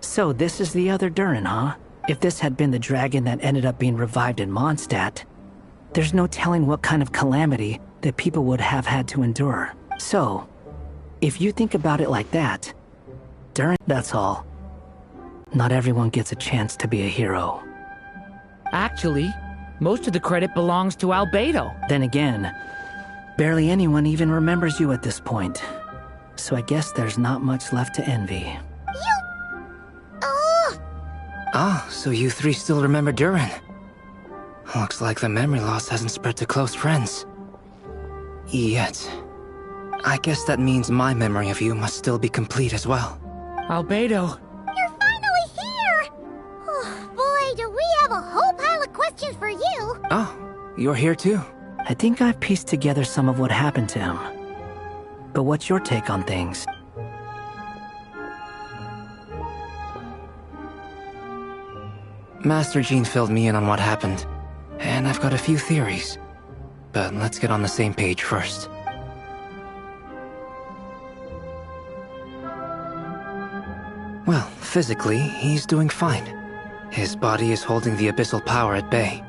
So this is the other Durin, huh? If this had been the dragon that ended up being revived in Mondstadt, there's no telling what kind of calamity that people would have had to endure. So, if you think about it like that, Durin, that's all. Not everyone gets a chance to be a hero. Actually, most of the credit belongs to Albedo. Then again, barely anyone even remembers you at this point. So I guess there's not much left to envy. Ah, so you three still remember Durin. Looks like the memory loss hasn't spread to close friends. Yet. I guess that means my memory of you must still be complete as well. Albedo. You're finally here! Oh, boy, do we have a whole pile of questions for you! Oh, you're here too? I think I've pieced together some of what happened to him. But what's your take on things? Master Jean filled me in on what happened, and I've got a few theories. But let's get on the same page first. Well, physically, he's doing fine. His body is holding the abyssal power at bay.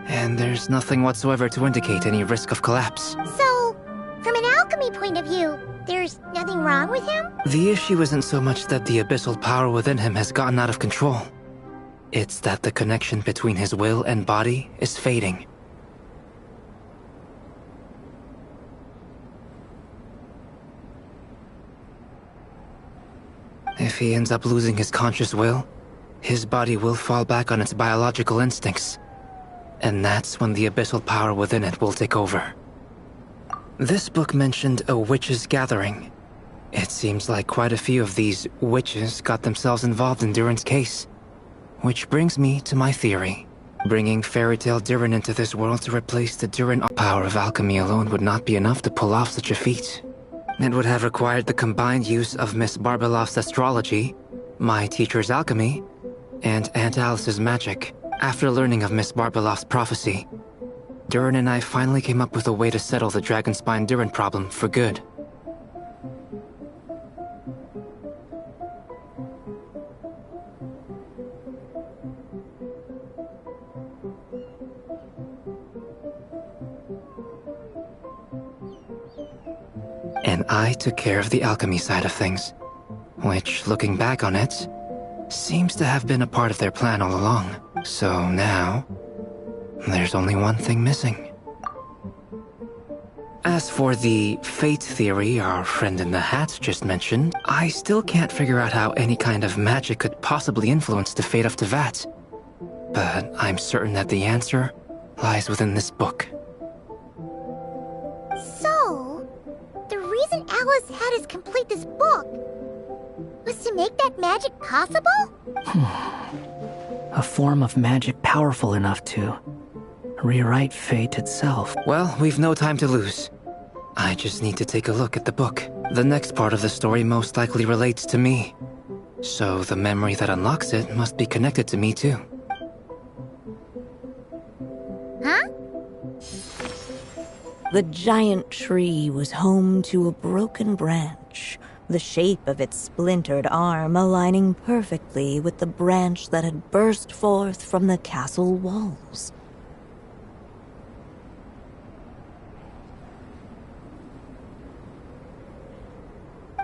And there's nothing whatsoever to indicate any risk of collapse. So, from an alchemy point of view, there's nothing wrong with him? The issue isn't so much that the abyssal power within him has gotten out of control. It's that the connection between his will and body is fading. If he ends up losing his conscious will, his body will fall back on its biological instincts. And that's when the abyssal power within it will take over. This book mentioned a witches' gathering. It seems like quite a few of these witches got themselves involved in Durin's case. Which brings me to my theory. Bringing fairy tale Durin into this world to replace the Durin power of alchemy alone would not be enough to pull off such a feat. It would have required the combined use of Miss Barbeloff's astrology, my teacher's alchemy, and Aunt Alice's magic. After learning of Miss Barbeloff's prophecy, Durin and I finally came up with a way to settle the Dragonspine Durin problem for good. And I took care of the alchemy side of things, which, looking back on it, seems to have been a part of their plan all along. So now, there's only one thing missing. As for the fate theory our friend in the hat just mentioned, I still can't figure out how any kind of magic could possibly influence the fate of Tevat. But I'm certain that the answer lies within this book. So, the reason Alice had us complete this book was to make that magic possible? A form of magic powerful enough to rewrite fate itself. Well, we've no time to lose. I just need to take a look at the book. The next part of the story most likely relates to me. So the memory that unlocks it must be connected to me too. Huh? The giant tree was home to a broken branch, the shape of its splintered arm aligning perfectly with the branch that had burst forth from the castle walls.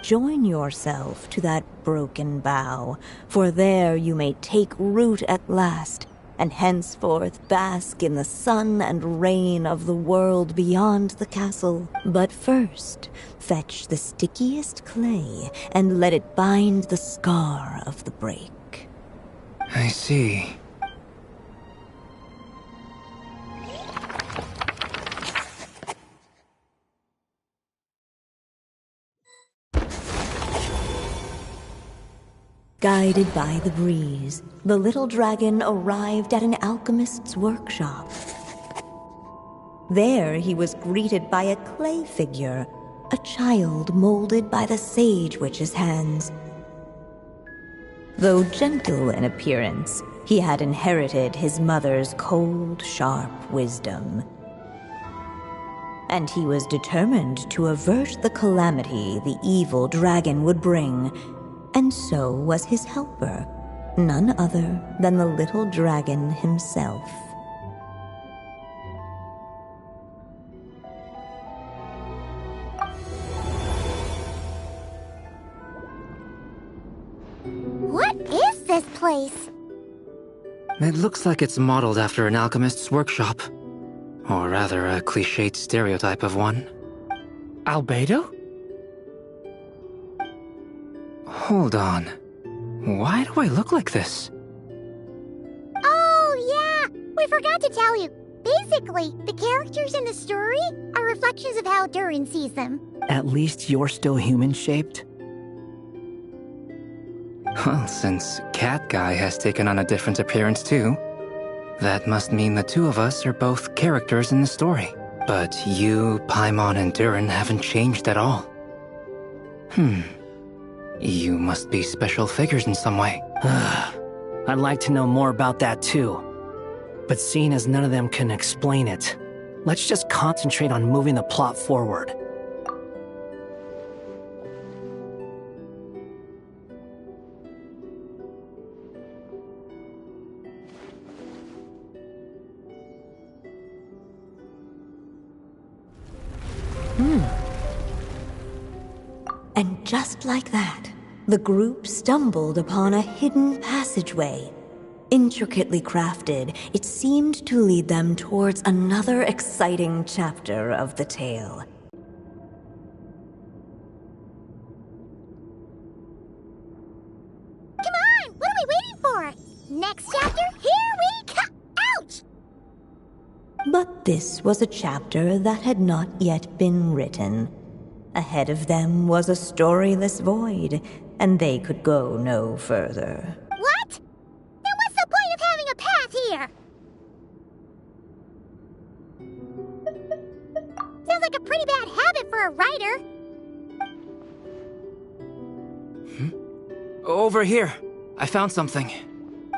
Join yourself to that broken bough, for there you may take root at last, and henceforth bask in the sun and rain of the world beyond the castle. But first, fetch the stickiest clay and let it bind the scar of the break. I see. Guided by the breeze, the little dragon arrived at an alchemist's workshop. There he was greeted by a clay figure, a child molded by the sage witch's hands. Though gentle in appearance, he had inherited his mother's cold, sharp wisdom. and he was determined to avert the calamity the evil dragon would bring. And so was his helper, none other than the little dragon himself. What is this place? It looks like it's modeled after an alchemist's workshop. Or rather, a cliched stereotype of one. Albedo? Hold on. Why do I look like this? Oh, yeah! We forgot to tell you. Basically, the characters in the story are reflections of how Durin sees them. At least you're still human-shaped? Well, since Cat Guy has taken on a different appearance too, that must mean the two of us are both characters in the story. But you, Paimon, and Durin haven't changed at all. You must be special figures in some way. I'd like to know more about that too. But seeing as none of them can explain it, let's just concentrate on moving the plot forward. And just like that, the group stumbled upon a hidden passageway. Intricately crafted, it seemed to lead them towards another exciting chapter of the tale. Come on! What are we waiting for? Next chapter, here we come! Ouch! But this was a chapter that had not yet been written. Ahead of them was a storyless void, and they could go no further. What? Then what's the point of having a path here? Sounds like a pretty bad habit for a writer. Over here. I found something.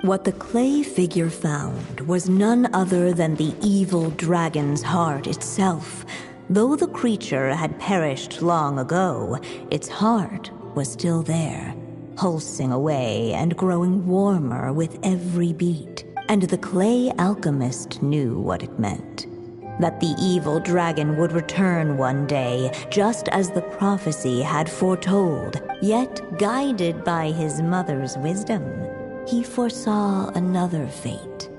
What the clay figure found was none other than the evil dragon's heart itself. Though the creature had perished long ago, its heart was still there, pulsing away and growing warmer with every beat. And the clay alchemist knew what it meant. That the evil dragon would return one day, just as the prophecy had foretold. Yet, guided by his mother's wisdom, he foresaw another fate.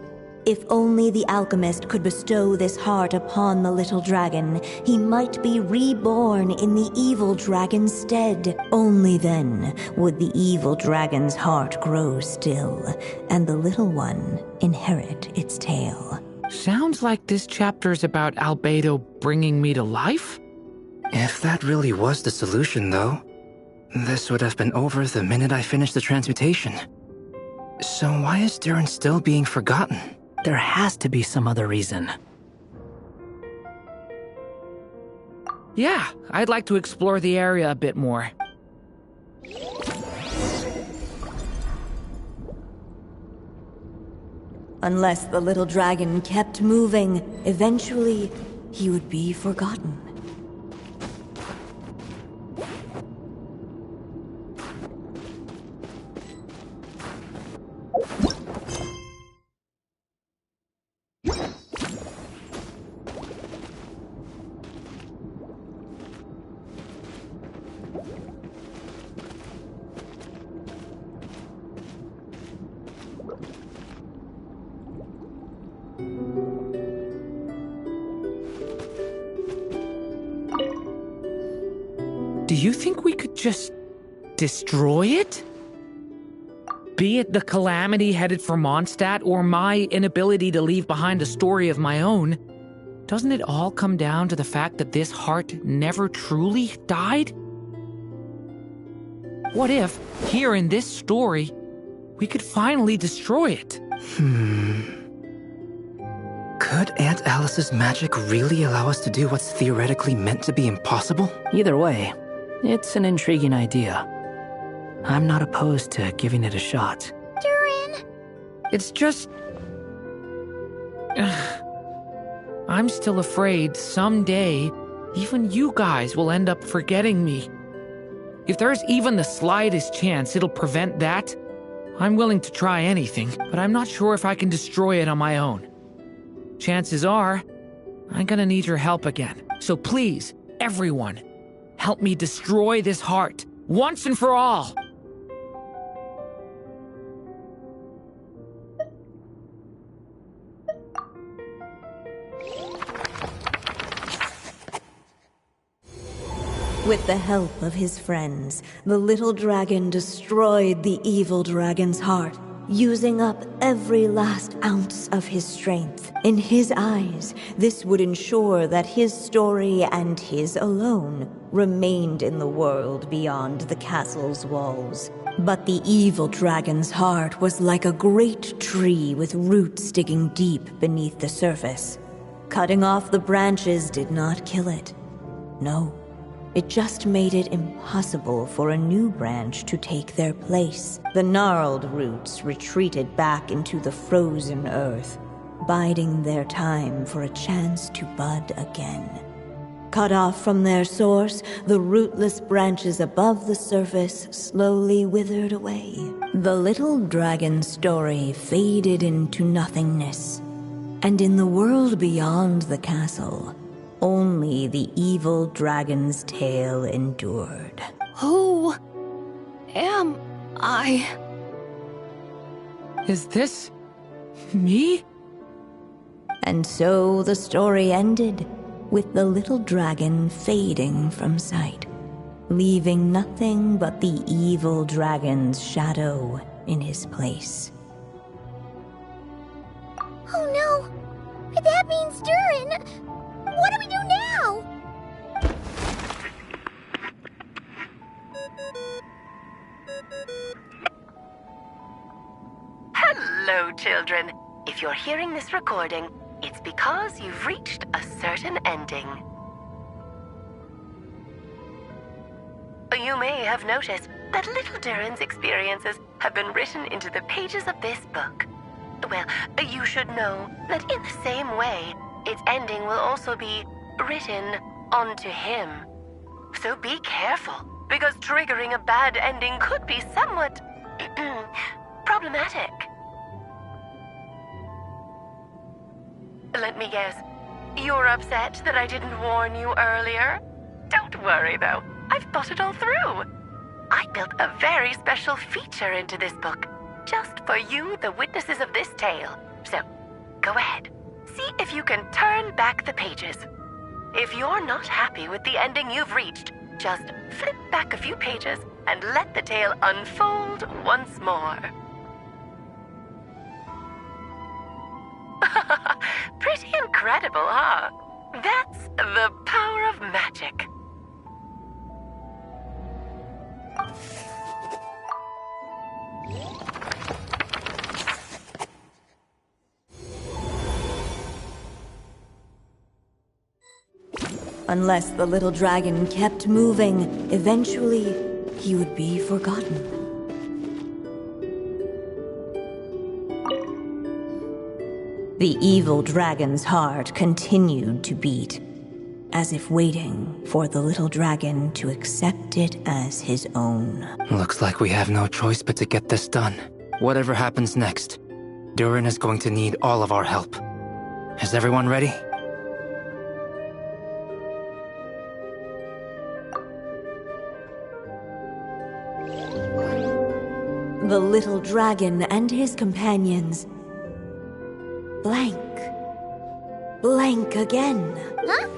If only the alchemist could bestow this heart upon the little dragon, he might be reborn in the evil dragon's stead. Only then would the evil dragon's heart grow still, and the little one inherit its tale. Sounds like this chapter's about Albedo bringing me to life? If that really was the solution, though, this would have been over the minute I finished the transmutation. So why is Durin still being forgotten? There has to be some other reason. Yeah, I'd like to explore the area a bit more. Unless the little dragon kept moving, eventually he would be forgotten. Do you think we could just destroy it? Be it the calamity headed for Mondstadt or my inability to leave behind a story of my own, doesn't it all come down to the fact that this heart never truly died? What if, here in this story, we could finally destroy it? Could Aunt Alice's magic really allow us to do what's theoretically meant to be impossible? Either way, it's an intriguing idea. I'm not opposed to giving it a shot. Durin! It's just... I'm still afraid someday, even you guys will end up forgetting me. If there's even the slightest chance it'll prevent that, I'm willing to try anything, but I'm not sure if I can destroy it on my own. Chances are, I'm gonna need your help again. So please, everyone, help me destroy this heart, once and for all! With the help of his friends, the little dragon destroyed the evil dragon's heart, using up every last ounce of his strength. In his eyes, this would ensure that his story and his alone remained in the world beyond the castle's walls. But the evil dragon's heart was like a great tree with roots digging deep beneath the surface. Cutting off the branches did not kill it. No. It just made it impossible for a new branch to take their place. The gnarled roots retreated back into the frozen earth, biding their time for a chance to bud again. Cut off from their source, the rootless branches above the surface slowly withered away. The little dragon's story faded into nothingness, and in the world beyond the castle, only the evil dragon's tale endured. Who am I? Is this me? And so the story ended, with the little dragon fading from sight, leaving nothing but the evil dragon's shadow in his place. Oh no! That means Durin! What do we do now? Hello, children. If you're hearing this recording, it's because you've reached a certain ending. You may have noticed that little Durin's experiences have been written into the pages of this book. Well, you should know that in the same way, its ending will also be written onto him. So be careful, because triggering a bad ending could be somewhat problematic. Let me guess, you're upset that I didn't warn you earlier? Don't worry though, I've thought it all through. I built a very special feature into this book, just for you, the witnesses of this tale. So, go ahead. See if you can turn back the pages. If you're not happy with the ending you've reached, just flip back a few pages and let the tale unfold once more. Pretty incredible, huh? That's the power of magic. Unless the little dragon kept moving, eventually he would be forgotten. The evil dragon's heart continued to beat, as if waiting for the little dragon to accept it as his own. Looks like we have no choice but to get this done. Whatever happens next, Durin is going to need all of our help. Is everyone ready? The little dragon and his companions blank. Blank again. Huh?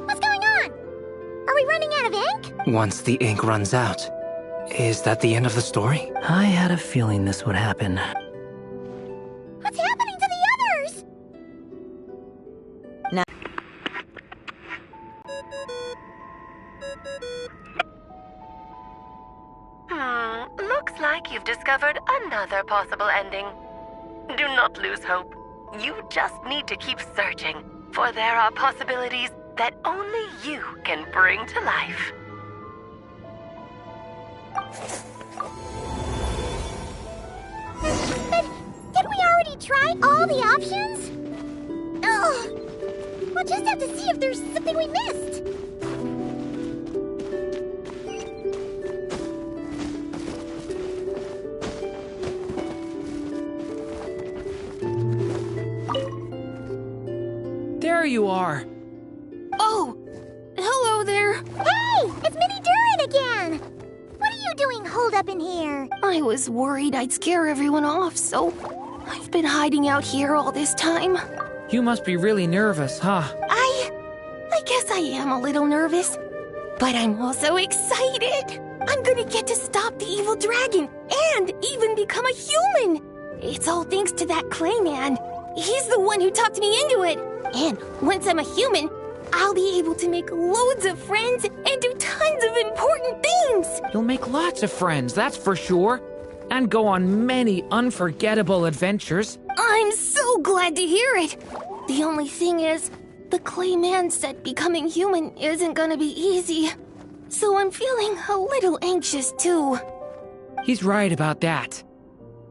What's going on? Are we running out of ink? Once the ink runs out, is that the end of the story? I had a feeling this would happen. What's happening to the others? Now, Looks like you've discovered another possible ending. Do not lose hope. You just need to keep searching, for there are possibilities that only you can bring to life. But didn't we already try all the options? Ugh. We'll just have to see if there's something we missed. There you are. Oh, hello there. Hey, it's Mini Durin again. What are you doing holed up in here? I was worried I'd scare everyone off, so I've been hiding out here all this time. You must be really nervous, huh? I guess I am a little nervous, but I'm also excited. I'm gonna get to stop the evil dragon and even become a human. It's all thanks to that clay man. He's the one who talked me into it. And once I'm a human, I'll be able to make loads of friends and do tons of important things. You'll make lots of friends, that's for sure. And go on many unforgettable adventures. I'm so glad to hear it. The only thing is, the clay man said becoming human isn't gonna be easy. So I'm feeling a little anxious too. He's right about that.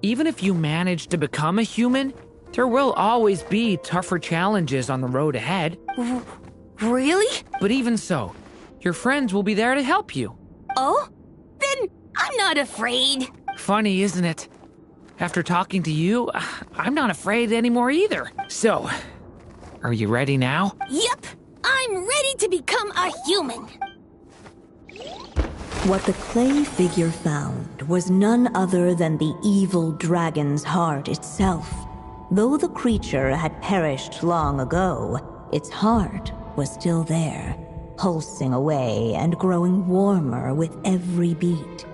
Even if you manage to become a human, there will always be tougher challenges on the road ahead. Really? But even so, your friends will be there to help you. Oh? Then I'm not afraid. Funny, isn't it? After talking to you, I'm not afraid anymore either. So, are you ready now? Yep, I'm ready to become a human. What the clay figure found was none other than the evil dragon's heart itself. Though the creature had perished long ago, its heart was still there, pulsing away and growing warmer with every beat.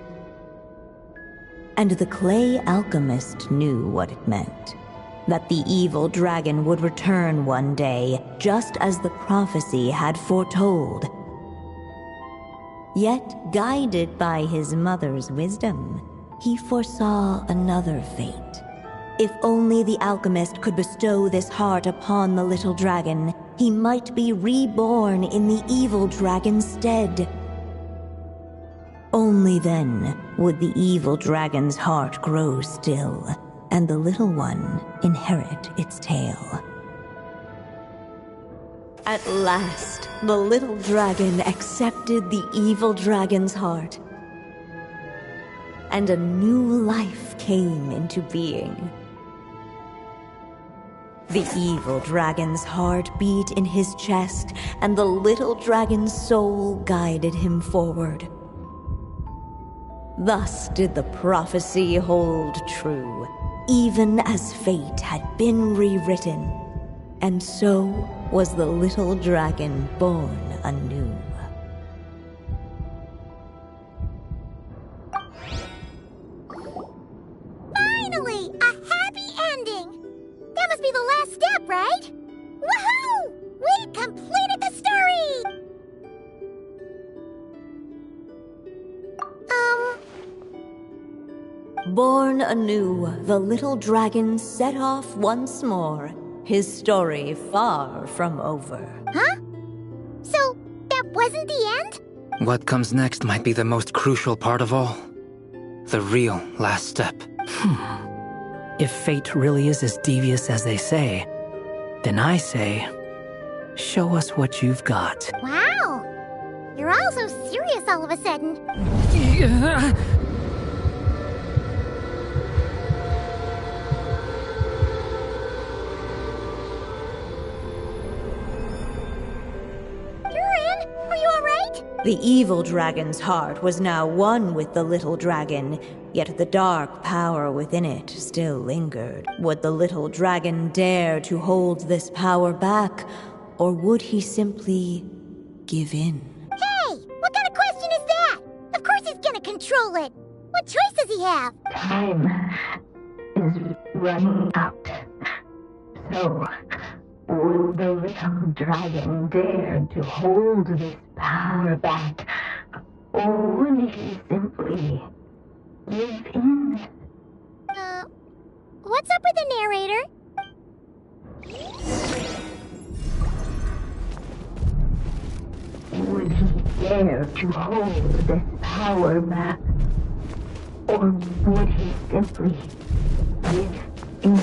And the clay alchemist knew what it meant. That the evil dragon would return one day, just as the prophecy had foretold. Yet, guided by his mother's wisdom, he foresaw another fate. If only the alchemist could bestow this heart upon the little dragon, he might be reborn in the evil dragon's stead. Only then would the evil dragon's heart grow still, and the little one inherit its tale. At last, the little dragon accepted the evil dragon's heart, and a new life came into being. The evil dragon's heart beat in his chest, and the little dragon's soul guided him forward. Thus did the prophecy hold true, even as fate had been rewritten, and so was the little dragon born anew. Finally, a happy ending! That must be the last step, right? Woohoo! We completed the story! Born anew, the little dragon set off once more, his story far from over. Huh? So, that wasn't the end? What comes next might be the most crucial part of all. The real last step. If fate really is as devious as they say, then I say, show us what you've got. Wow! You're all so serious all of a sudden. Durin, are you alright? The evil dragon's heart was now one with the little dragon, yet the dark power within it still lingered. Would the little dragon dare to hold this power back, or would he simply give in? Hey! What kind of question is that? Of course he's gonna control it! What choice does he have? Time is running out. So, would the little dragon dare to hold this power back? Or would he simply give in? What's up with the narrator? Would he dare to hold this power back? Or would he simply give in?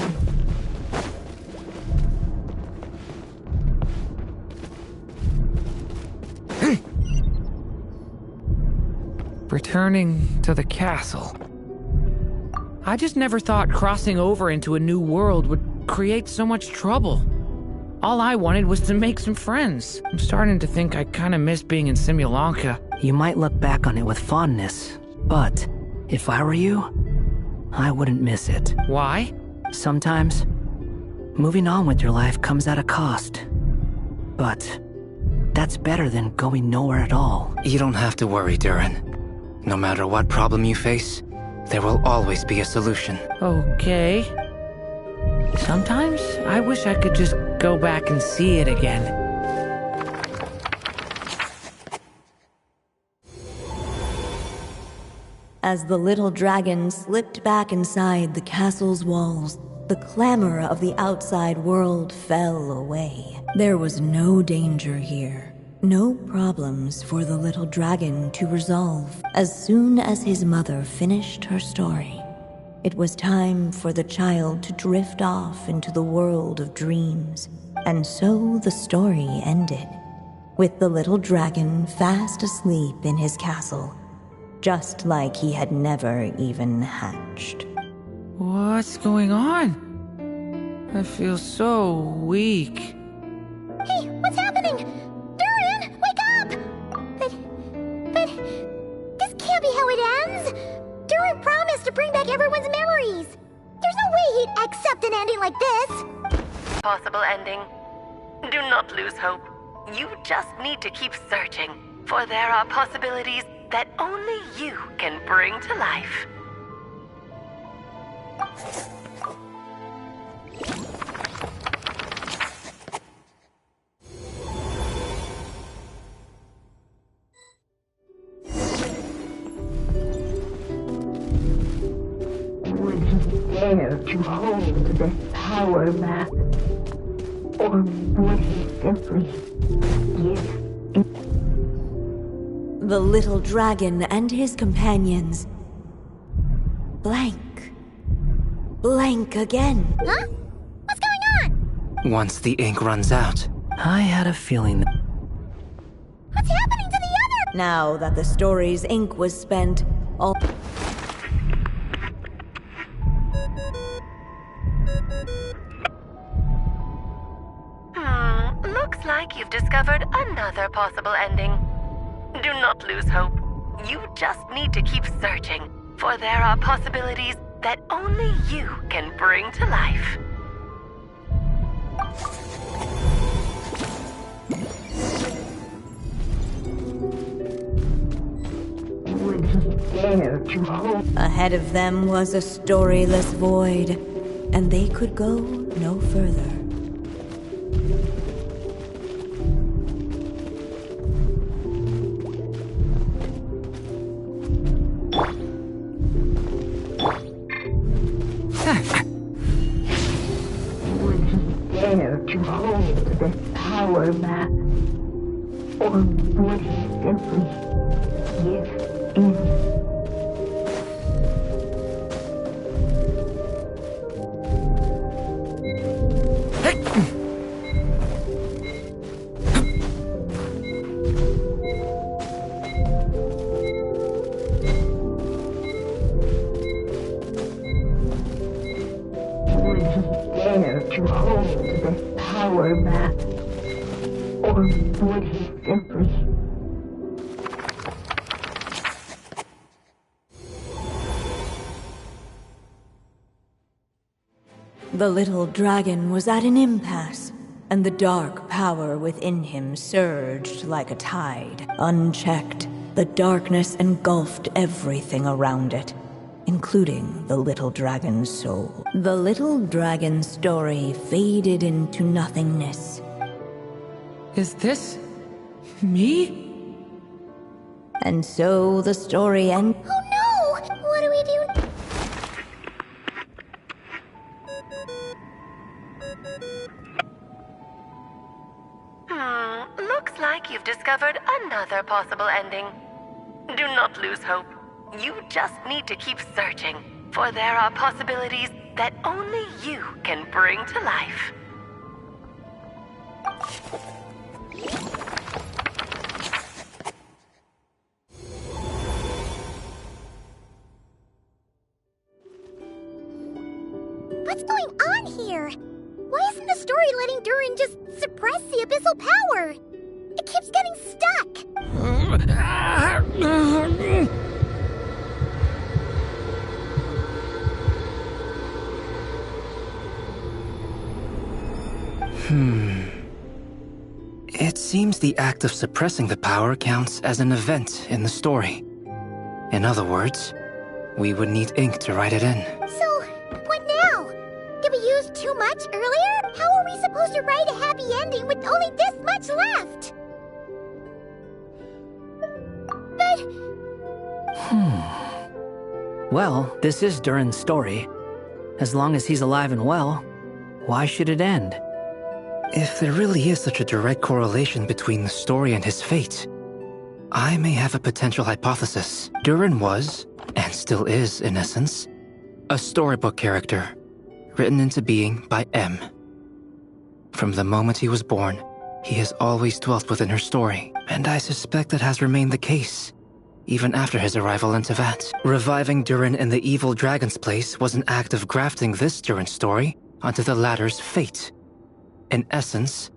returning to the castle. I just never thought crossing over into a new world would create so much trouble. All I wanted was to make some friends. I'm starting to think I kind of miss being in Simulanka. You might look back on it with fondness, but if I were you, I wouldn't miss it. Why? Sometimes, moving on with your life comes at a cost. But that's better than going nowhere at all. You don't have to worry, Durin. No matter what problem you face, there will always be a solution. Okay. Sometimes I wish I could just go back and see it again. As the little dragon slipped back inside the castle's walls, the clamor of the outside world fell away. There was no danger here, no problems for the little dragon to resolve. As soon as his mother finished her story, it was time for the child to drift off into the world of dreams. And so the story ended, with the little dragon fast asleep in his castle, just like he had never even hatched. What's going on? I feel so weak. Hey, what's happening? Durin, wake up! But this can't be how it ends. Durin promised to bring back everyone's memories. There's no way he'd accept an ending like this. Possible ending. Do not lose hope. You just need to keep searching, for there are possibilities that only you can bring to life. Would he dare to hold this power map? Or would he simply give it? The little dragon and his companions blank again. Huh? What's going on? Once the ink runs out, I had a feeling that... What's happening to the other? Now that the story's ink was spent, all... Looks like you've discovered another possible ending. Do not lose hope. You just need to keep searching, for there are possibilities that only you can bring to life. Would he dare to hold? Ahead of them was a storyless void, and they could go no further. Would he dare to hold this power map? Or would he simply give in? Would he dare to hold this power map? Or would he simply... The little dragon was at an impasse, and the dark power within him surged like a tide. Unchecked, the darkness engulfed everything around it, including the little dragon's soul. The little dragon's story faded into nothingness. Is this me? And so the story ended. Oh no! What do we do? Looks like you've discovered another possible ending. Do not lose hope. You just need to keep searching, for there are possibilities that only you can bring to life. What's going on here? Why isn't the story letting Durin just suppress the abyssal power? It keeps getting stuck. It seems the act of suppressing the power counts as an event in the story. In other words, we would need ink to write it in. So, what now? Did we use too much earlier? How are we supposed to write a happy ending with only this much left? But... Well, this is Durin's story. As long as he's alive and well, why should it end? If there really is such a direct correlation between the story and his fate, I may have a potential hypothesis. Durin was, and still is in essence, a storybook character, written into being by M. From the moment he was born, he has always dwelt within her story, and I suspect that has remained the case, even after his arrival in Tevat. Reviving Durin in the evil dragon's place was an act of grafting this Durin story onto the latter's fate. In essence,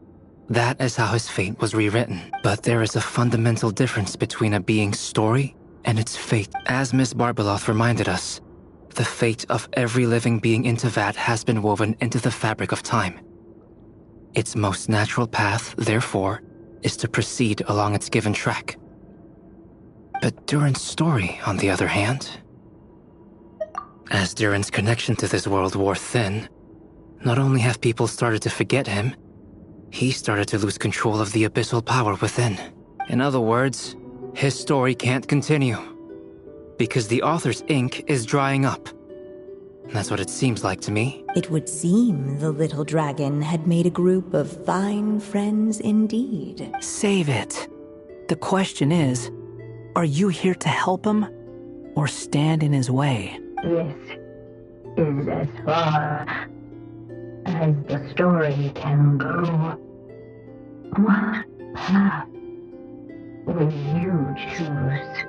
that is how his fate was rewritten. But there is a fundamental difference between a being's story and its fate. As Miss Barbeloth reminded us, the fate of every living being in Tevat has been woven into the fabric of time. Its most natural path, therefore, is to proceed along its given track. But Durin's story, on the other hand, as Durin's connection to this world wore thin, not only have people started to forget him, he started to lose control of the abyssal power within. In other words, his story can't continue, because the author's ink is drying up. That's what it seems like to me. It would seem the little dragon had made a group of fine friends indeed. Save it. The question is, are you here to help him, or stand in his way? This is as far as the story can go. What path will you choose?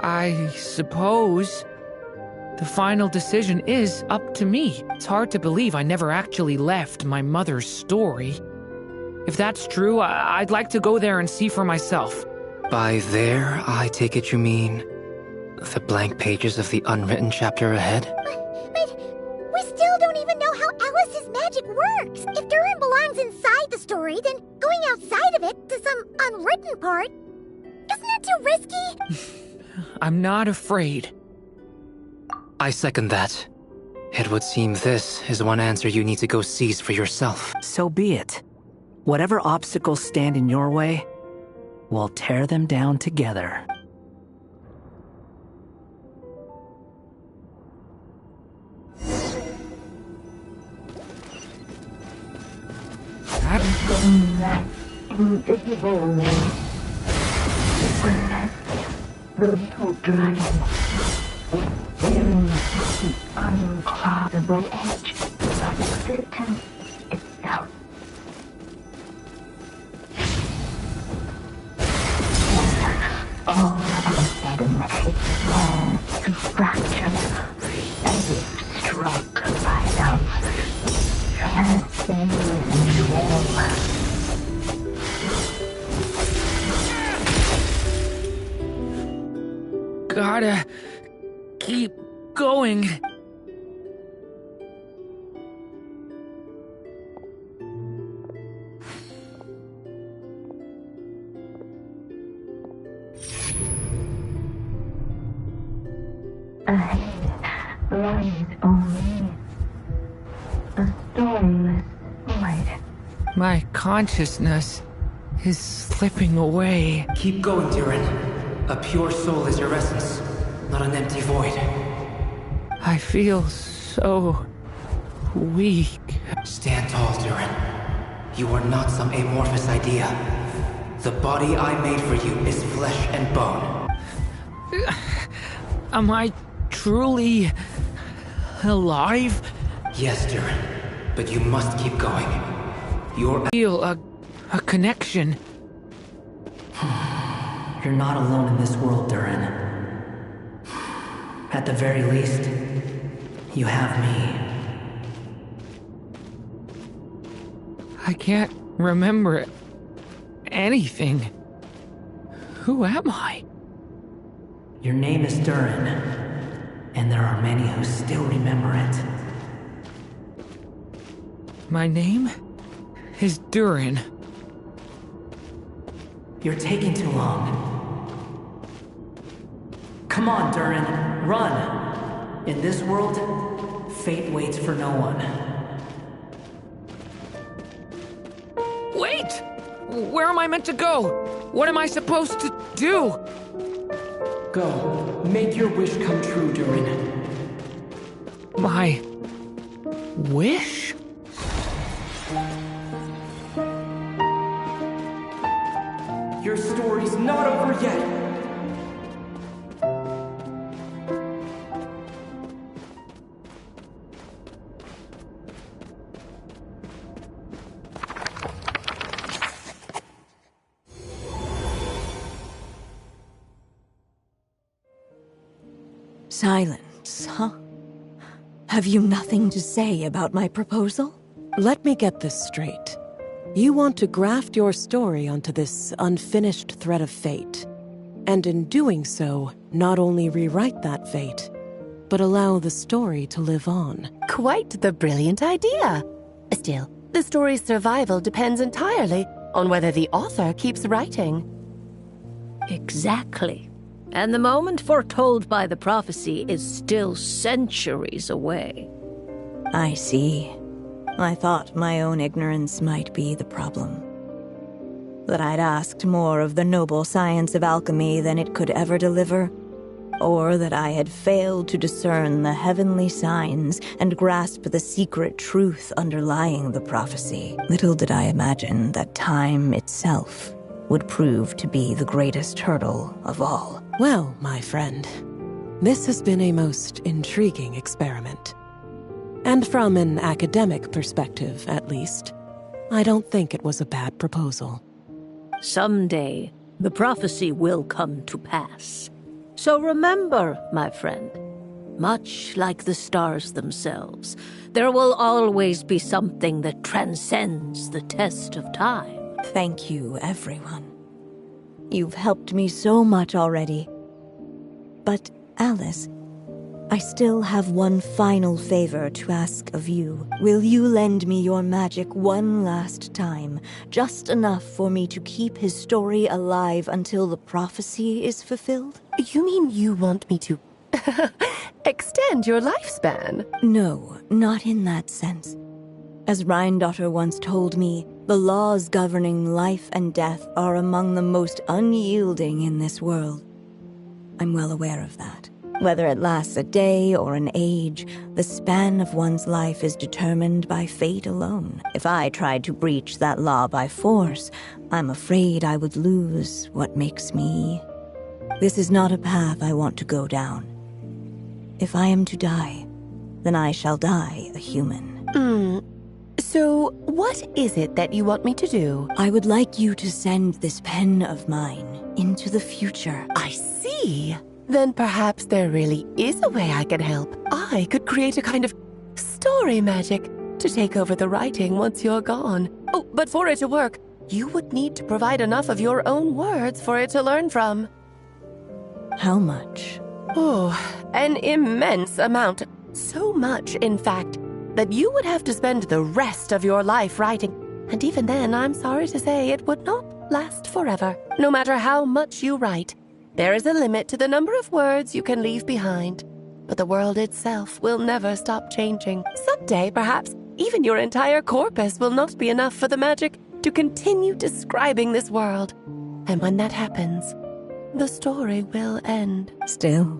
I suppose the final decision is up to me. It's hard to believe I never actually left my mother's story. If that's true, I'd like to go there and see for myself. By there, I take it you mean the blank pages of the unwritten chapter ahead? But we still don't even know how Alice's magic works. If Durin belongs inside the story, then going outside of it to some unwritten part, isn't that too risky? I'm not afraid. I second that. It would seem this is one answer you need to go seize for yourself. So be it. Whatever obstacles stand in your way, we'll tear them down together. From that invisible way, the little dragon within the uncrossable edge of existence itself. All of a sudden, it began to fracture, as if struck by some transcendent wall. Gotta keep going. Ahead lies only a stormless void. My consciousness is slipping away. Keep going, Durin. A pure soul is your essence, not an empty void. I feel so weak. Stand tall, Durin. You are not some amorphous idea. The body I made for you is flesh and bone. Am I truly alive? Yes, Durin, but you must keep going. I feel a connection. You're not alone in this world, Durin. At the very least, you have me. I can't remember anything. Who am I? Your name is Durin, and there are many who still remember it. My name is Durin. You're taking too long. Come on, Durin, run! In this world, fate waits for no one. Wait! Where am I meant to go? What am I supposed to do? Go. Make your wish come true, Durin. My wish? Your story's not over yet. Silence, huh? Have you nothing to say about my proposal? Let me get this straight. You want to graft your story onto this unfinished thread of fate, and in doing so, not only rewrite that fate, but allow the story to live on. Quite the brilliant idea. Still, the story's survival depends entirely on whether the author keeps writing. Exactly. And the moment foretold by the prophecy is still centuries away. I see. I thought my own ignorance might be the problem. That I'd asked more of the noble science of alchemy than it could ever deliver, or that I had failed to discern the heavenly signs and grasp the secret truth underlying the prophecy. Little did I imagine that time itself would prove to be the greatest hurdle of all. Well, my friend, this has been a most intriguing experiment. And from an academic perspective, at least, I don't think it was a bad proposal. Someday, the prophecy will come to pass. So remember, my friend, much like the stars themselves, there will always be something that transcends the test of time. Thank you, everyone. You've helped me so much already. But, Alice, I still have one final favor to ask of you. Will you lend me your magic one last time, just enough for me to keep his story alive until the prophecy is fulfilled? You mean you want me to extend your lifespan? No, not in that sense. As Rhindaughter once told me, the laws governing life and death are among the most unyielding in this world. I'm well aware of that. Whether it lasts a day or an age, the span of one's life is determined by fate alone. If I tried to breach that law by force, I'm afraid I would lose what makes me. This is not a path I want to go down. If I am to die, then I shall die a human. So, what is it that you want me to do? I would like you to send this pen of mine into the future. I see. Then perhaps there really is a way I can help. I could create a kind of story magic to take over the writing once you're gone. Oh, but for it to work, you would need to provide enough of your own words for it to learn from. How much? Oh, an immense amount. So much, in fact, that you would have to spend the rest of your life writing. And even then, I'm sorry to say, it would not last forever. No matter how much you write, there is a limit to the number of words you can leave behind. But the world itself will never stop changing. Someday, perhaps, even your entire corpus will not be enough for the magic to continue describing this world. And when that happens, the story will end. Still,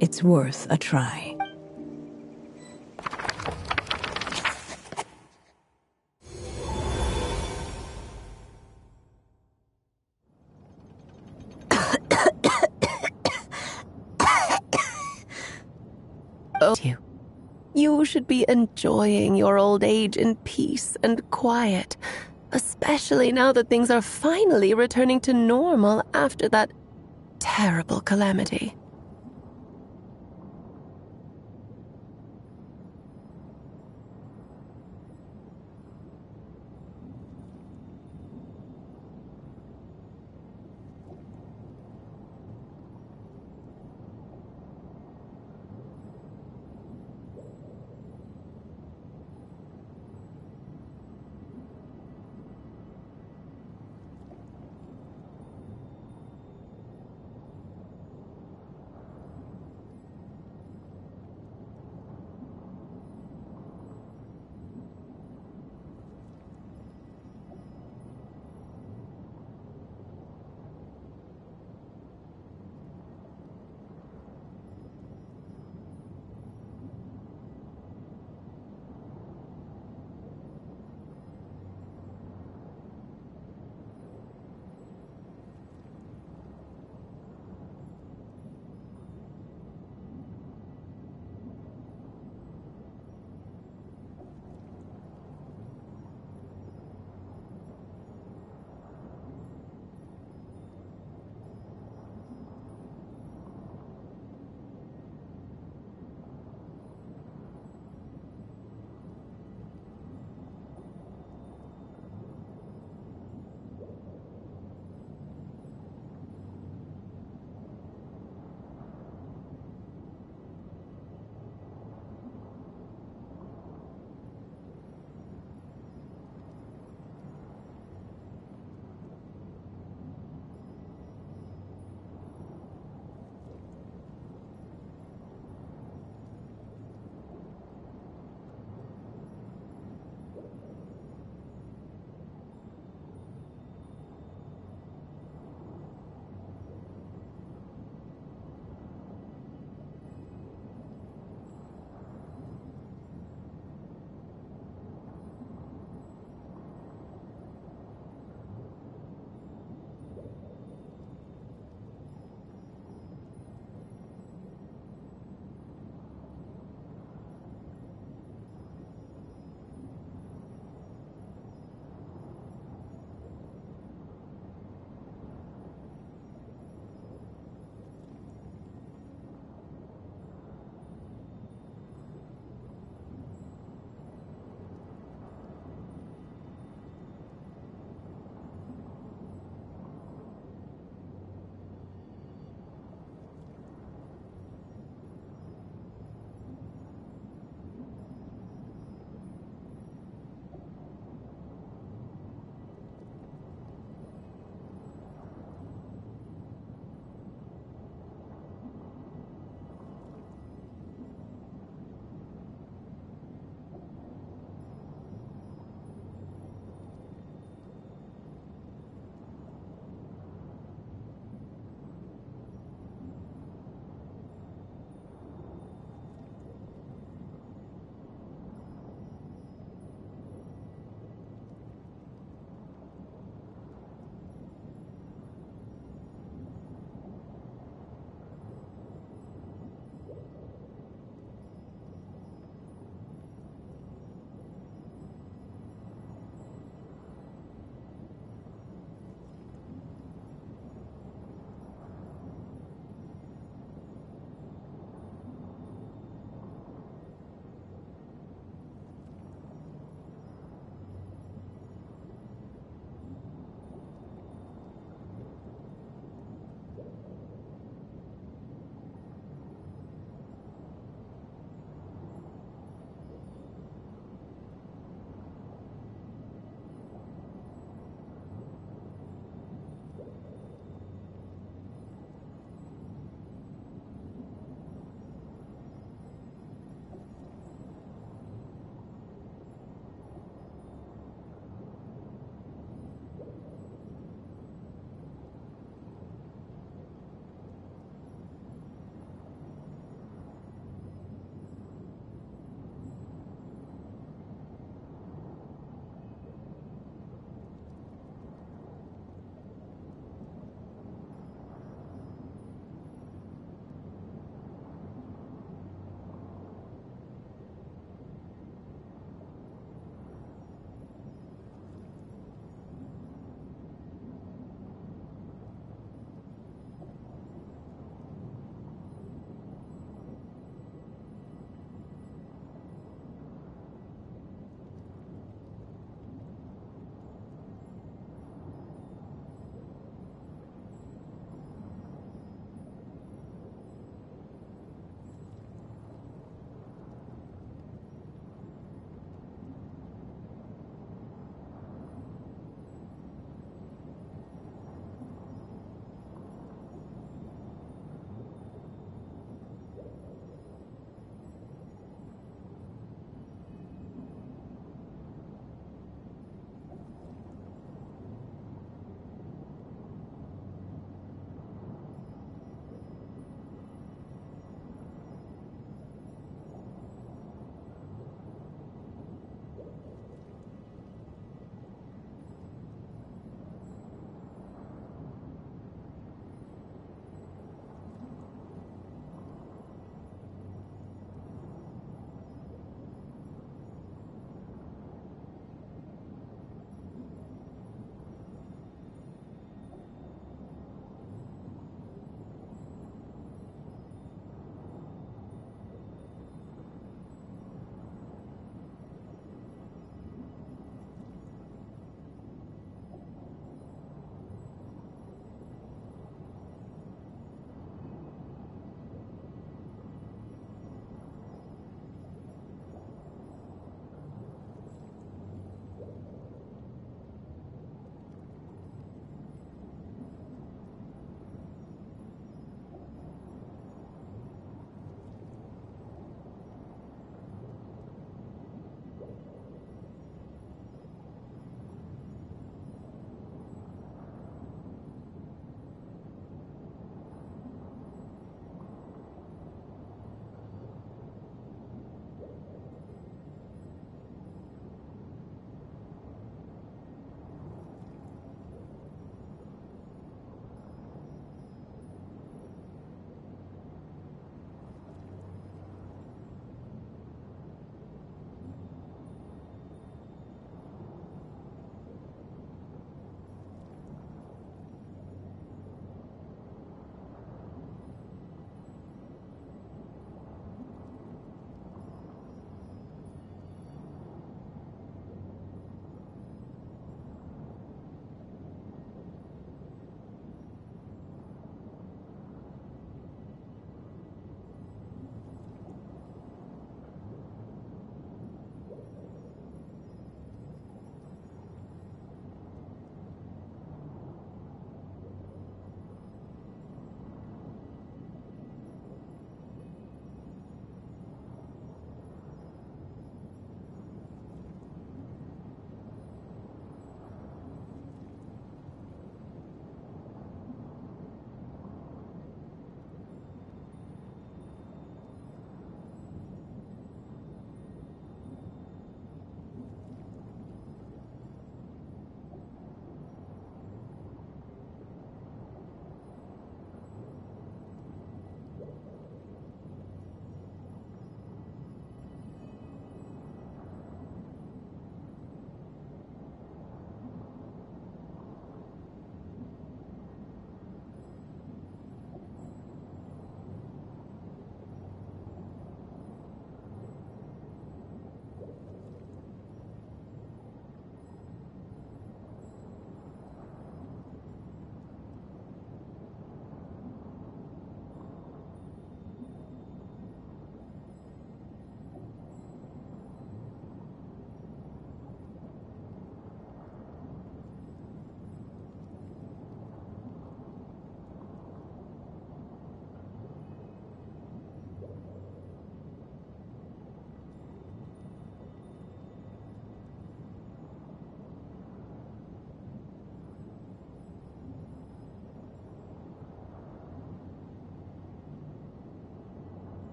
it's worth a try. You should be enjoying your old age in peace and quiet, especially now that things are finally returning to normal after that terrible calamity.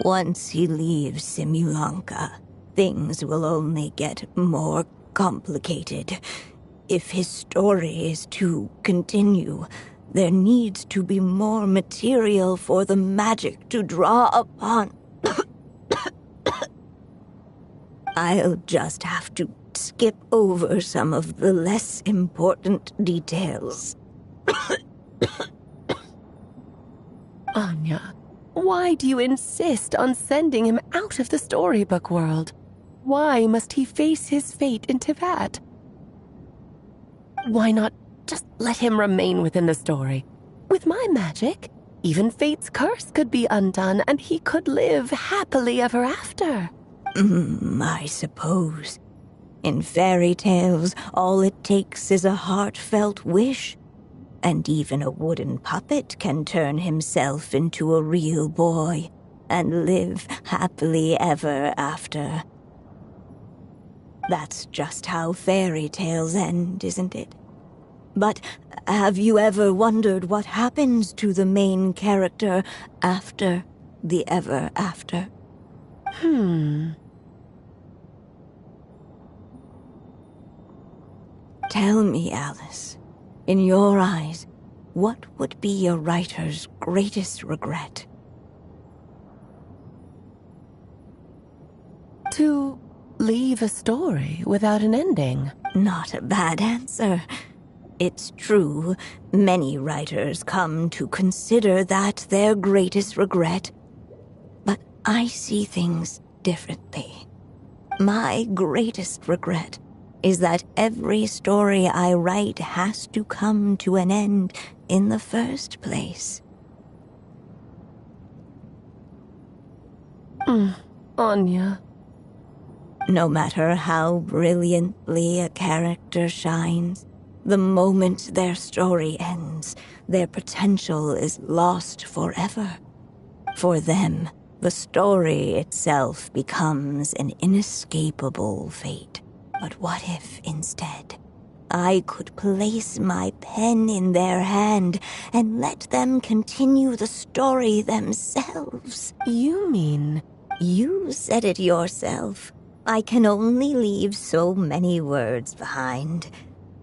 Once he leaves Simulanka, things will only get more complicated. If his story is to continue, there needs to be more material for the magic to draw upon. I'll just have to skip over some of the less important details. Anya, why do you insist on sending him out of the storybook world? Why must he face his fate in Teyvat? Why not just let him remain within the story? With my magic, even fate's curse could be undone and he could live happily ever after. I suppose. In fairy tales, all it takes is a heartfelt wish. And even a wooden puppet can turn himself into a real boy and live happily ever after. That's just how fairy tales end, isn't it? But have you ever wondered what happens to the main character after the ever after? Tell me, Alice, in your eyes, what would be a writer's greatest regret? To leave a story without an ending. Not a bad answer. It's true, many writers come to consider that their greatest regret. But I see things differently. My greatest regret is that every story I write has to come to an end in the first place. Anya. No matter how brilliantly a character shines, the moment their story ends, their potential is lost forever. For them, the story itself becomes an inescapable fate. But what if, instead, I could place my pen in their hand and let them continue the story themselves? You mean? You said it yourself. I can only leave so many words behind.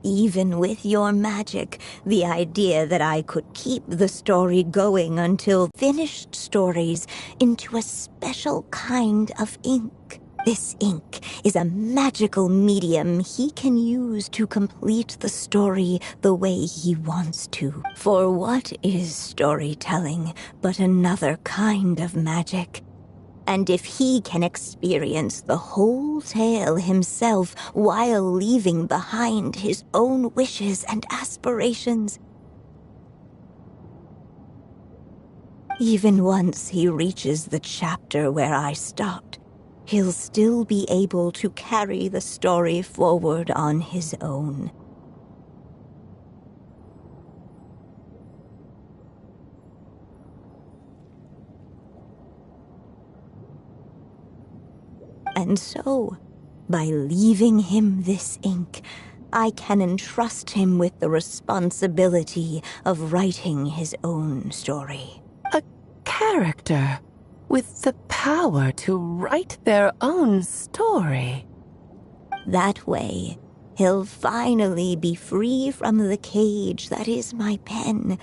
Even with your magic, the idea that I could keep the story going until finished stories into a special kind of ink. This ink is a magical medium he can use to complete the story the way he wants to. For what is storytelling but another kind of magic? And if he can experience the whole tale himself while leaving behind his own wishes and aspirations, even once he reaches the chapter where I stopped, he'll still be able to carry the story forward on his own. And so, by leaving him this ink, I can entrust him with the responsibility of writing his own story. A character with the power to write their own story. That way, he'll finally be free from the cage that is my pen.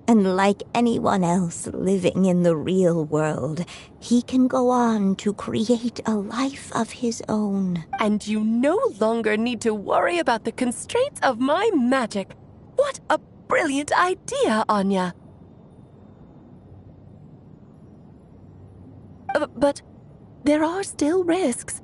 And like anyone else living in the real world, he can go on to create a life of his own. And you no longer need to worry about the constraints of my magic. What a brilliant idea, Anya! But there are still risks.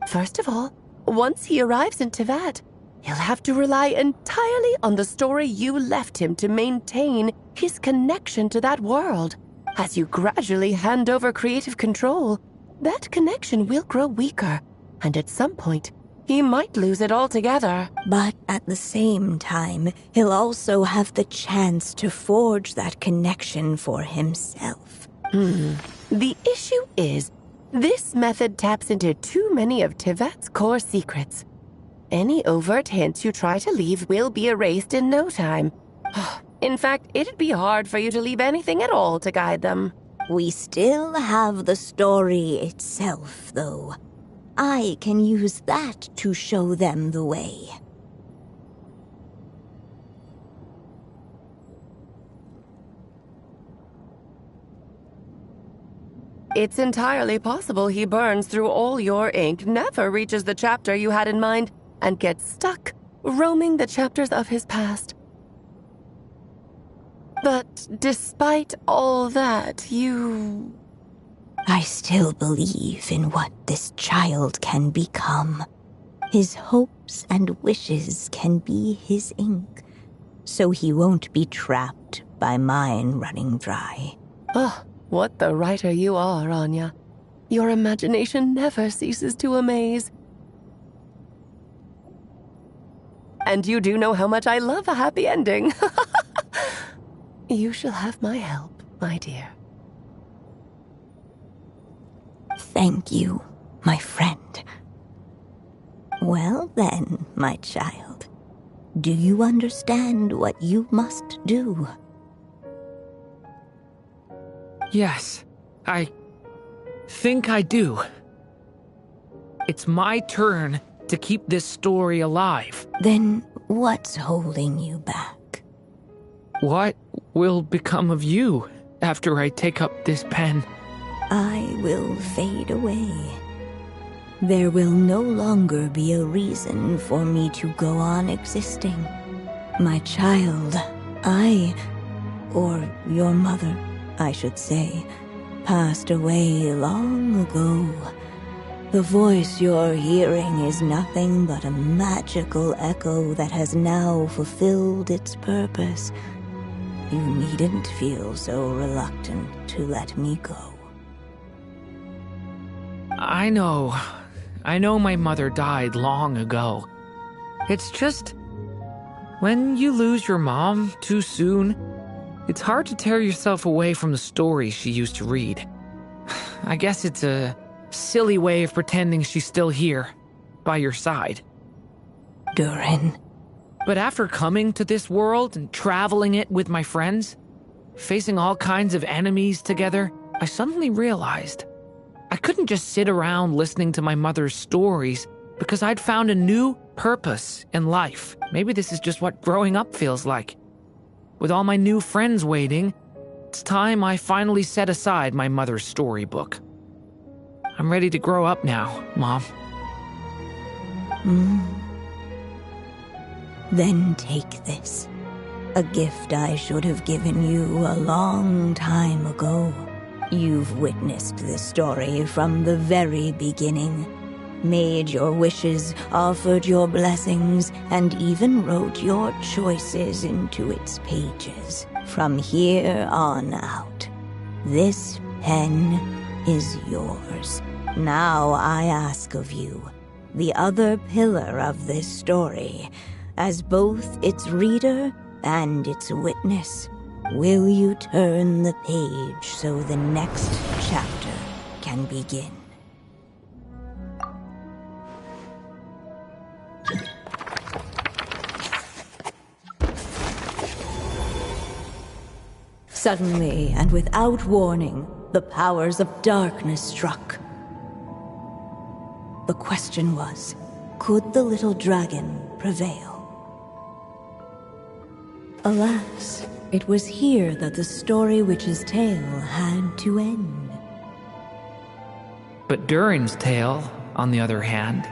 First of all, once he arrives in Teyvat, he'll have to rely entirely on the story you left him to maintain his connection to that world. As you gradually hand over creative control, that connection will grow weaker, and at some point, he might lose it altogether. But at the same time, he'll also have the chance to forge that connection for himself. The issue is, this method taps into too many of Teyvat's core secrets. Any overt hints you try to leave will be erased in no time. In fact, it'd be hard for you to leave anything at all to guide them. We still have the story itself, though. I can use that to show them the way. It's entirely possible he burns through all your ink, never reaches the chapter you had in mind, and gets stuck, roaming the chapters of his past. But despite all that, you... I still believe in what this child can become. His hopes and wishes can be his ink, so he won't be trapped by mine running dry. Oh, what the writer you are, Anya. Your imagination never ceases to amaze. And you do know how much I love a happy ending. You shall have my help, my dear. Thank you, my friend. Well then, my child, do you understand what you must do? Yes, I think I do. It's my turn to keep this story alive. Then what's holding you back? What will become of you after I take up this pen? I will fade away. There will no longer be a reason for me to go on existing. My child, or your mother, I should say, passed away long ago. The voice you're hearing is nothing but a magical echo that has now fulfilled its purpose. You needn't feel so reluctant to let me go. I know my mother died long ago. It's just, when you lose your mom too soon, it's hard to tear yourself away from the stories she used to read. I guess it's a silly way of pretending she's still here, by your side. Durin. But after coming to this world and traveling it with my friends, facing all kinds of enemies together, I suddenly realized I couldn't just sit around listening to my mother's stories because I'd found a new purpose in life. Maybe this is just what growing up feels like. With all my new friends waiting, it's time I finally set aside my mother's storybook. I'm ready to grow up now, Mom. Then take this. A gift I should have given you a long time ago. You've witnessed this story from the very beginning. Made your wishes, offered your blessings, and even wrote your choices into its pages. From here on out, this pen is yours. Now I ask of you, the other pillar of this story, as both its reader and its witness, will you turn the page so the next chapter can begin? Suddenly, and without warning, the powers of darkness struck. The question was, could the little dragon prevail? Alas, it was here that the story witch's tale had to end. But Durin's tale, on the other hand,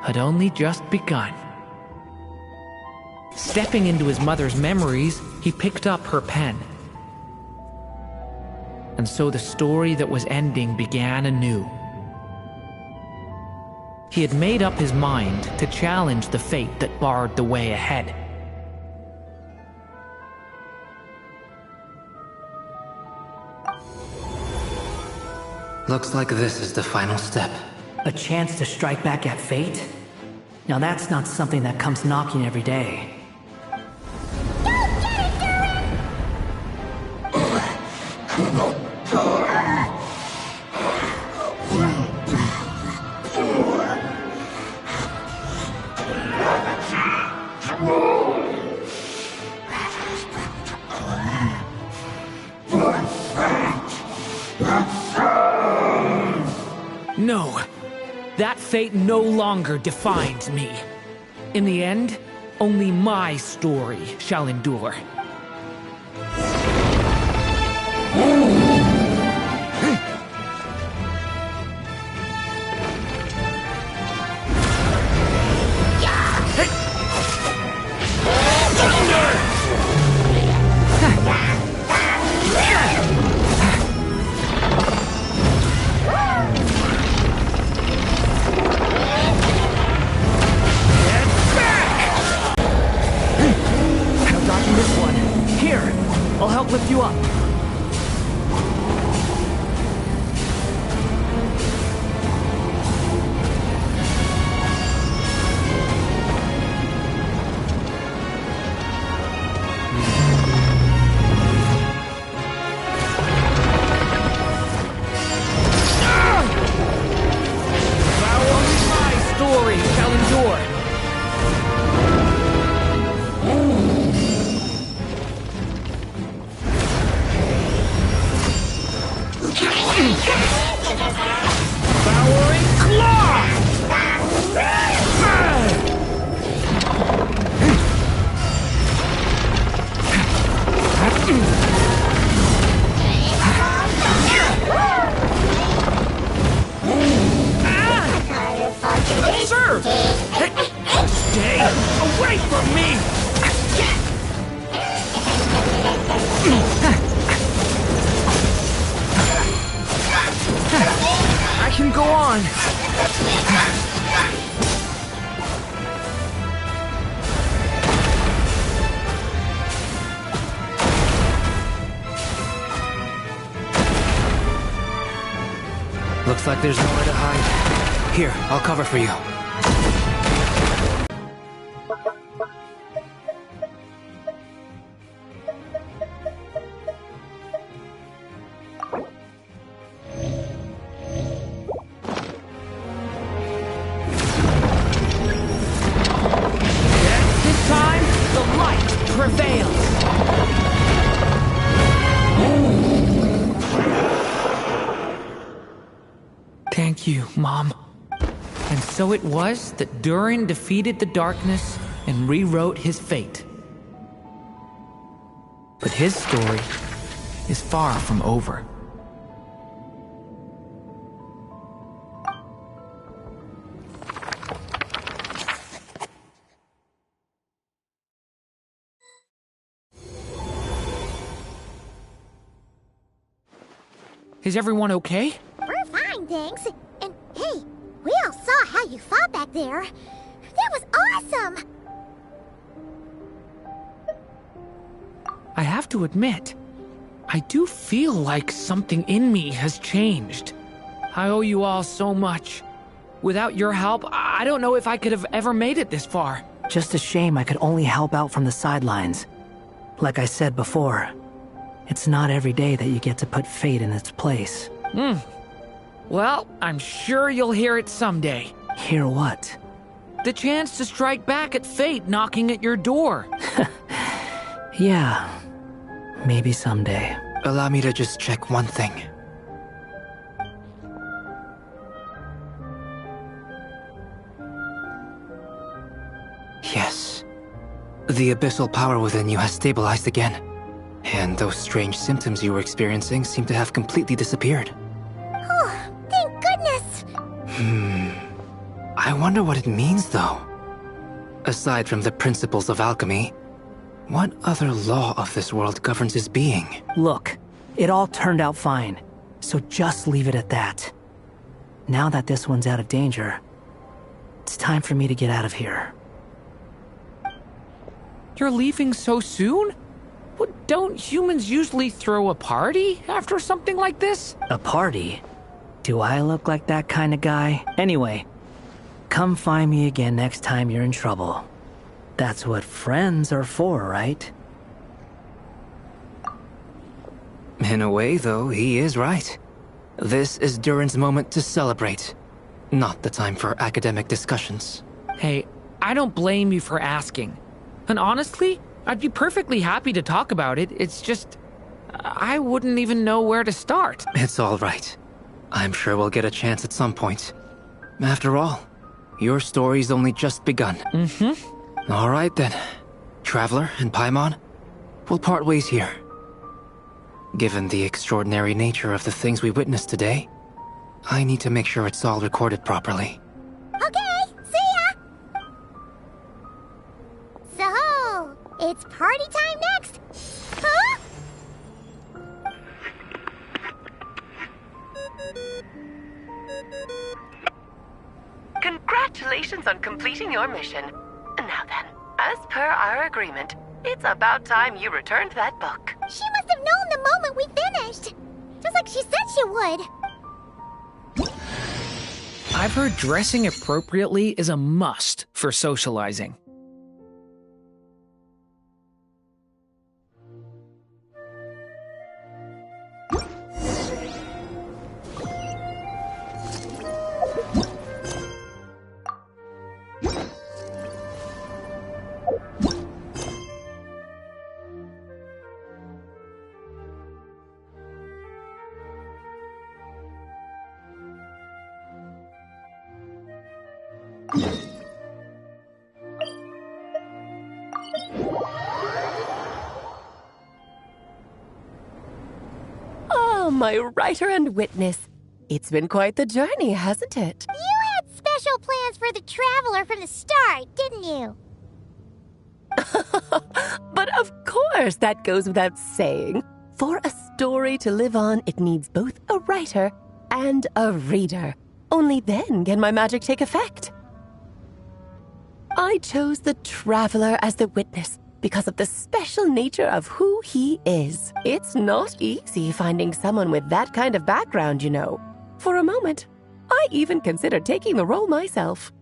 had only just begun. Stepping into his mother's memories, he picked up her pen. And so the story that was ending began anew. He had made up his mind to challenge the fate that barred the way ahead. Looks like this is the final step. A chance to strike back at fate? Now that's not something that comes knocking every day. No. That fate no longer defines me. In the end, only my story shall endure. I'll help lift you up. Only my story shall endure. Devouring claw! Sir! Stay away from me! I can go on. Looks like there's nowhere to hide. Here, I'll cover for you. This time, the light prevails. Thank you, Mom. And so it was that Durin defeated the darkness and rewrote his fate. But his story is far from over. Is everyone okay? We're fine, thanks. And hey, we all saw how you fought back there. That was awesome! I have to admit, I do feel like something in me has changed. I owe you all so much. Without your help, I don't know if I could have ever made it this far. Just a shame I could only help out from the sidelines. Like I said before, it's not every day that you get to put fate in its place. Well, I'm sure you'll hear it someday. Hear what? The chance to strike back at fate knocking at your door. Yeah, maybe someday. Allow me to just check one thing. Yes. The abyssal power within you has stabilized again. And those strange symptoms you were experiencing seem to have completely disappeared. Oh, thank goodness! I wonder what it means, though. Aside from the principles of alchemy, what other law of this world governs his being? Look, it all turned out fine, so just leave it at that. Now that this one's out of danger, it's time for me to get out of here. You're leaving so soon? What, don't humans usually throw a party after something like this? A party? Do I look like that kind of guy? Anyway, come find me again next time you're in trouble. That's what friends are for, right? In a way, though, he is right. This is Durin's moment to celebrate, not the time for academic discussions. Hey, I don't blame you for asking. And honestly, I'd be perfectly happy to talk about it. It's just, I wouldn't even know where to start. It's all right. I'm sure we'll get a chance at some point. After all, your story's only just begun. All right then. Traveler and Paimon, we'll part ways here. Given the extraordinary nature of the things we witnessed today, I need to make sure it's all recorded properly. Okay, see ya! So, it's party time next? Huh? Congratulations on completing your mission. Now then, as per our agreement, it's about time you returned that book. She must have known the moment we finished. Just like she said she would. I've heard dressing appropriately is a must for socializing. Oh, my writer and witness. It's been quite the journey, hasn't it? You had special plans for the Traveler from the start, didn't you? But of course, that goes without saying. For a story to live on, it needs both a writer and a reader. Only then can my magic take effect. I chose the Traveler as the witness because of the special nature of who he is. It's not easy finding someone with that kind of background, you know. For a moment, I even considered taking the role myself.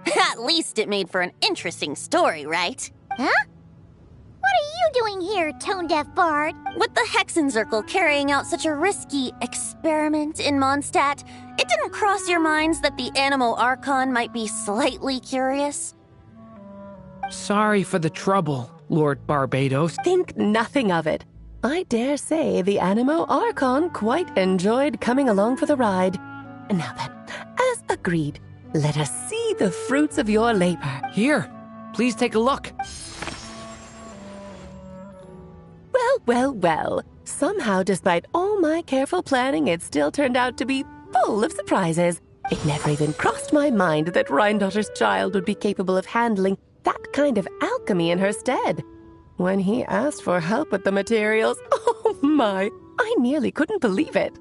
At least it made for an interesting story, right? Huh? What are you doing here, tone-deaf bard? With the Hexen Circle carrying out such a risky experiment in Mondstadt, it didn't cross your minds that the Animo Archon might be slightly curious? Sorry for the trouble, Lord Barbados. Think nothing of it. I dare say the Animo Archon quite enjoyed coming along for the ride. And now then, as agreed, let us see the fruits of your labor. Here, please take a look. Well. Somehow, despite all my careful planning, it still turned out to be full of surprises. It never even crossed my mind that Rhindotter's child would be capable of handling that kind of alchemy in her stead. When he asked for help with the materials, oh my, I nearly couldn't believe it.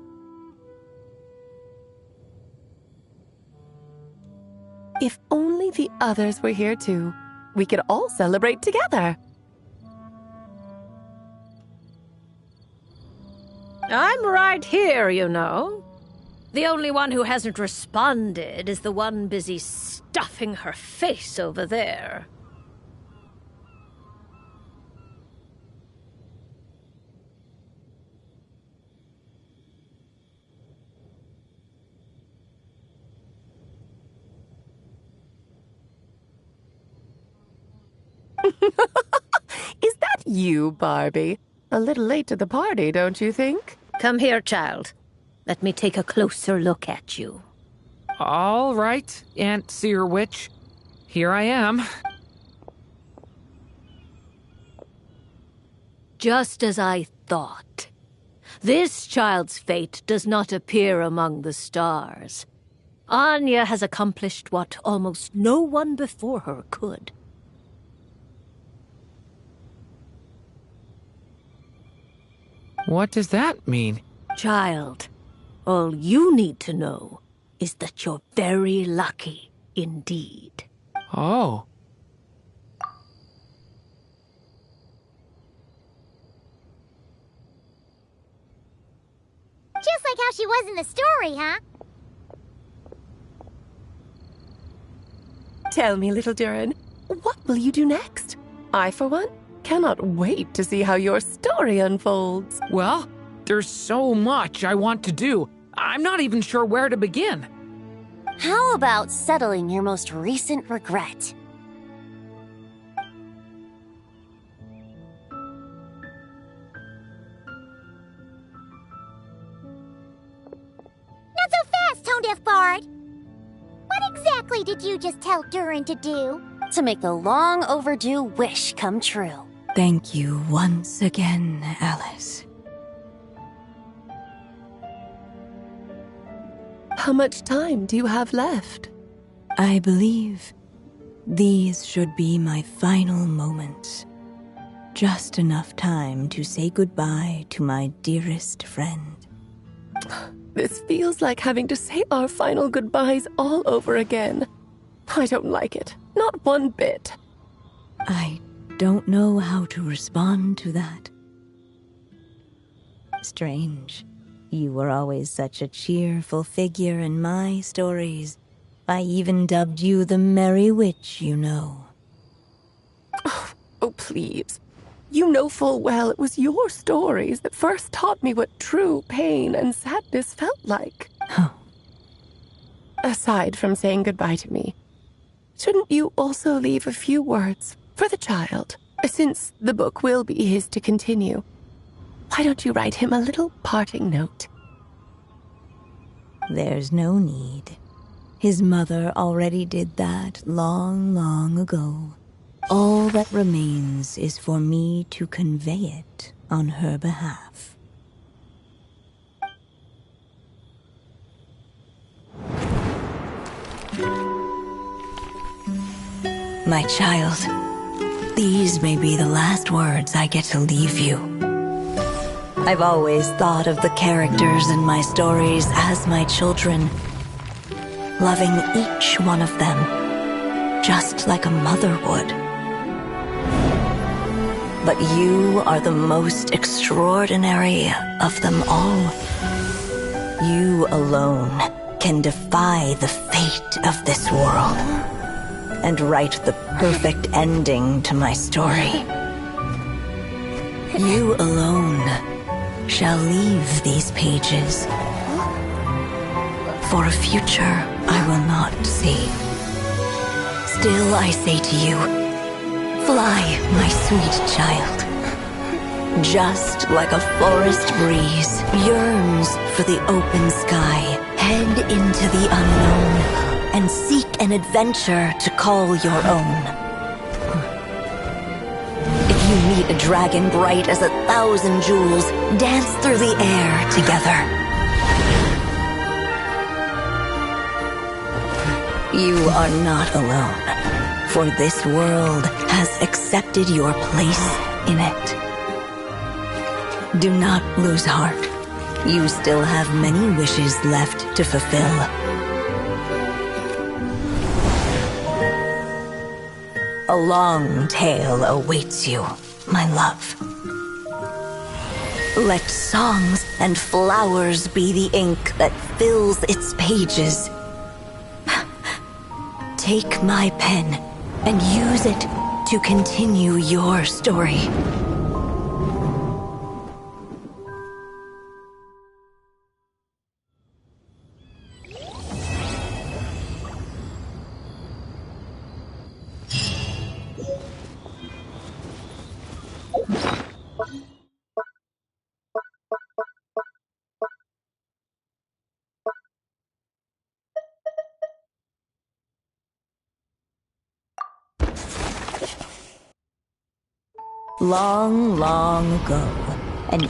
If only the others were here too, we could all celebrate together. I'm right here, you know. The only one who hasn't responded is the one busy stuffing her face over there. Is that you, Barbie? A little late to the party, don't you think? Come here, child. Let me take a closer look at you. All right, Aunt Seer Witch. Here I am. Just as I thought. This child's fate does not appear among the stars. Anya has accomplished what almost no one before her could. What does that mean? Child, all you need to know is that you're very lucky indeed. Oh. Just like how she was in the story, huh? Tell me, little Durin, what will you do next? I, for one, cannot wait to see how your story unfolds. Well, there's so much I want to do. I'm not even sure where to begin. How about settling your most recent regret? tone-deaf bard. What exactly did you just tell Durin to do? To make the long overdue wish come true. Thank you once again, Alice. How much time do you have left? I believe these should be my final moments. Just enough time to say goodbye to my dearest friend. This feels like having to say our final goodbyes all over again. I don't like it. Not one bit. I don't know how to respond to that. Strange. You were always such a cheerful figure in my stories. I even dubbed you the Merry Witch, you know. Oh, please. You know full well it was your stories that first taught me what true pain and sadness felt like. Oh. Aside from saying goodbye to me, shouldn't you also leave a few words for the child? Since the book will be his to continue, why don't you write him a little parting note? There's no need. His mother already did that long, long ago. All that remains is for me to convey it on her behalf. My child, these may be the last words I get to leave you. I've always thought of the characters in my stories as my children, loving each one of them, just like a mother would. But you are the most extraordinary of them all. You alone can defy the fate of this world and write the perfect ending to my story. You alone shall leave these pages for a future I will not see. Still I say to you, fly, my sweet child. Just like a forest breeze yearns for the open sky, head into the unknown and seek an adventure to call your own. If you meet a dragon bright as 1,000 jewels, dance through the air together. You are not alone, for this world has accepted your place in it. Do not lose heart. You still have many wishes left to fulfill. A long tale awaits you, my love. Let songs and flowers be the ink that fills its pages. Take my pen and use it to continue your story. Long, long ago, an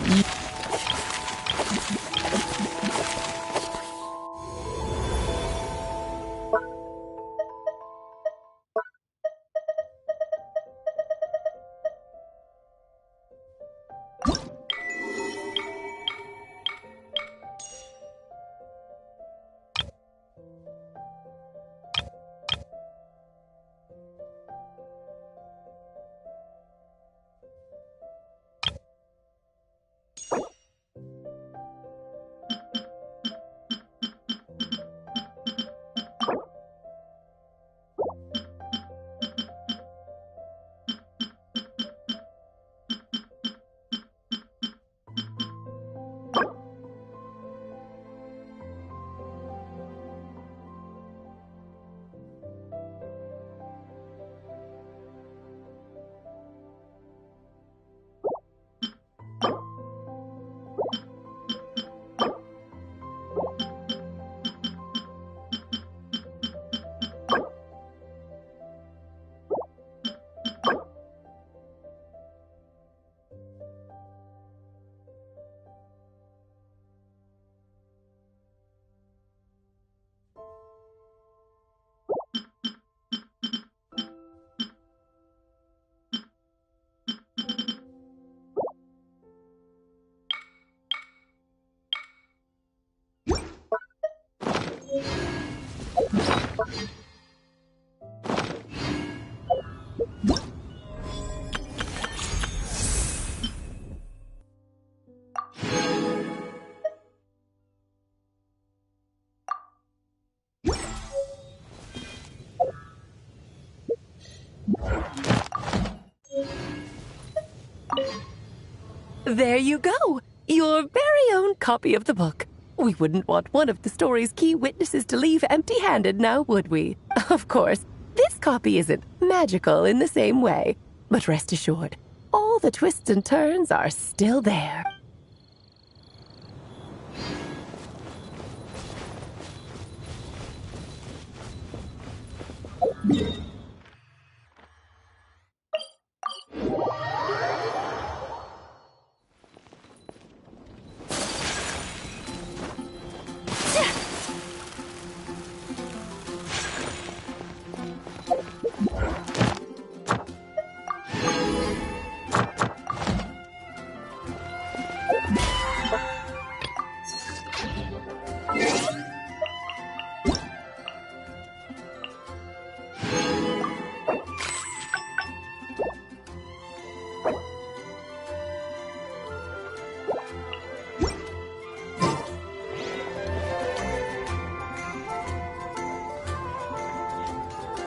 There you go! Your very own copy of the book. We wouldn't want one of the story's key witnesses to leave empty-handed now, would we? Of course, this copy isn't magical in the same way. But rest assured, all the twists and turns are still there.